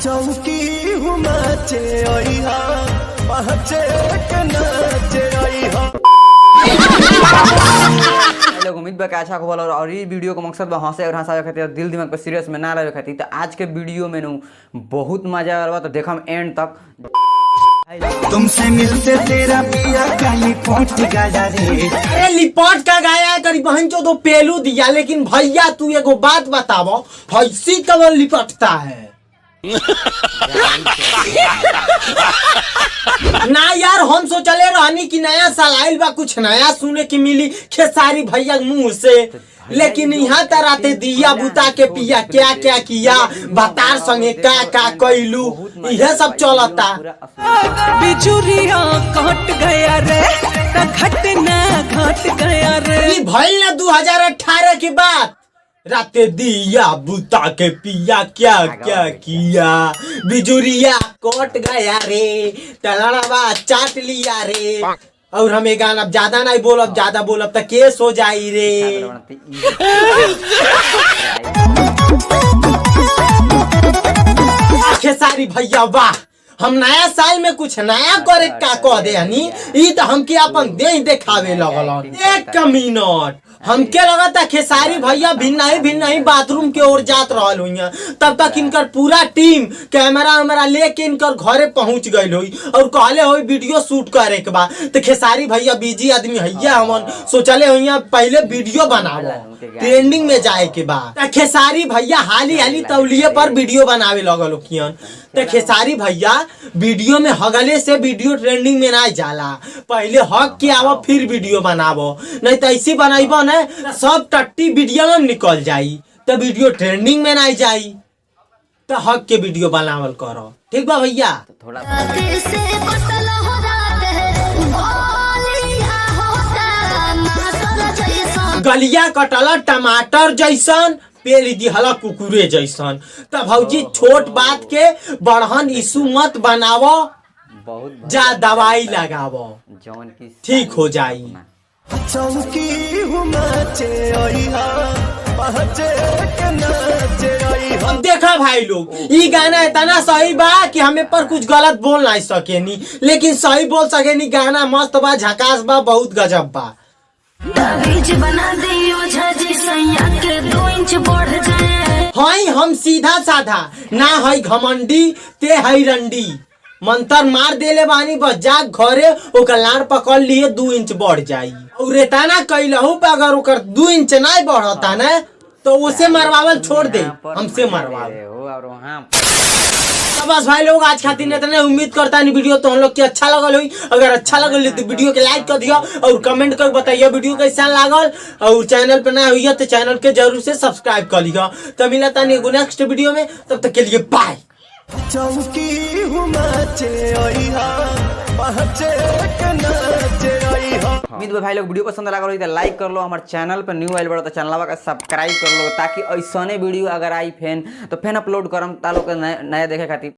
चौकी हुमाचे ओइहा पहचे के नाचे ओइहा। लोग उम्मीद बा अच्छा खबर और ये वीडियो का मकसद बा हंसे और हंसावे खातिर दिल दिमाग पे सीरियस में ना रहे खातिर। तो आज के वीडियो में नु बहुत मजा आवा तो देखम एंड तक। तुमसे मिलते तेरा पिया का लिपट गाया रे। अरे लिपट का गाया करी बहन चो तो पेलू दिया, लेकिन भैया तू एगो बात बतावो, भैंसी कब लिपटता है? ना यार हम सोचले रहनी कि नया साल आइल बा, कुछ नया सुने की मिली खेसारी भैया मुंह से, लेकिन यहाँ तराते दिया बुता के पिया क्या क्या किया, बतार संगे का कैलू, यह सब चलता। बिजुरिया कट गया रे, घटना घट गया रे। भइल ना 2018 की बात, राते दिया बुता के पिया क्या क्या किया, बिजुरिया कट गया रे, तलड़वा चाट लिया रे। और हमें गाना अब ज्यादा नहीं बोलब, ज्यादा बोलब तो केस हो जाई रे। खेसारी भैया वाह, हम नया साल में कुछ नया करे का कह दे हनी, ई तो हमके अपन देह देखावे लगल। एक मिनट हमके लगा था खेसारी भैया भिन्न ही बाथरूम के ओर जात रहल हुई, तब तक इनकर पूरा टीम कैमरा लेके इनकर घरे पहुंच गई हुई और कहले हुई वीडियो शूट करे के बाद। तो खेसारी भैया बिजी आदमी हैया, हमन सोचले हुई पहले वीडियो बनावो, ट्रेंडिंग में जाए के बाद। खेसारी भैया हाली तौलिए पर वीडियो बनावे लगल कियन। तो खेसारी भैया वीडियो में हगले से वीडियो ट्रेंडिंग में ना जाला, पहले हक के आवो फिर वीडियो बनावो, नहीं तो ऐसी बनाइबो ना सब टट्टी वीडियो में निकल जाई, तो वीडियो ट्रेंडिंग में ना जाई। तो हक के वीडियो बनावल करो, ठीक बा भैया? थोड़ा गलिया कटला टमाटर जैसन, पेड़ दिहला कुकुरे जैसन। तब भौजी छोट बात के बढ़हन इशू मत बनावो, बहुत जा दवाई लगावो, जौन की ठीक हो जाई। चौकी हुमाचे ओइहा पहचे के नाचे ओइहा। अब देखा भाई लोग, ये गाना इतना सही बा कि हमें पर कुछ गलत बोल नहीं सकेनी, लेकिन सही बोल सकेनी। गाना मस्त बा, झकास बा, बहुत गजब बा। बना दियो झाजी सैया के 2 इंच बढ़ जाए। हाई हम सीधा साधा ना है घमंडी, ते है रंडी, मंतर मार देले बानी, बस जाग घरे ओकर लाड़ पकड़ लिए 2 इंच बढ़ जाई। और रेताना कैलहू पे अगर ओकर 2 इंच नहीं बढ़ता ना तो उसे मरवावल छोड़ दे, हमसे मरवाओ। तो बस भाई लोग आज खातिर इतने, उम्मीद करता नहीं वीडियो तो हम लोग के अच्छा लगल हुई। अगर अच्छा लगल तो वीडियो के लाइक कर दिया और कमेंट कर बताइए वीडियो कैसा लागल, और चैनल पे नया हुई तो चैनल के जरूर से सब्सक्राइब कर लिया। तो मिला था नेक्स्ट वीडियो में, तब तक के लिए बाय। चौकी हुमाचे ओइहा पहचे के नाचे ओइहा। उम्मीद भाई लोग वीडियो पसंद लगा तो लाइक कर लो, हमारे चैनल पर न्यू आइल बड़ा तो चैनल का सब्सक्राइब कर लो, ताकि ऐसा वीडियो अगर आई फेन तो फेन अपलोड करम ता लोग नया देखे खातिर।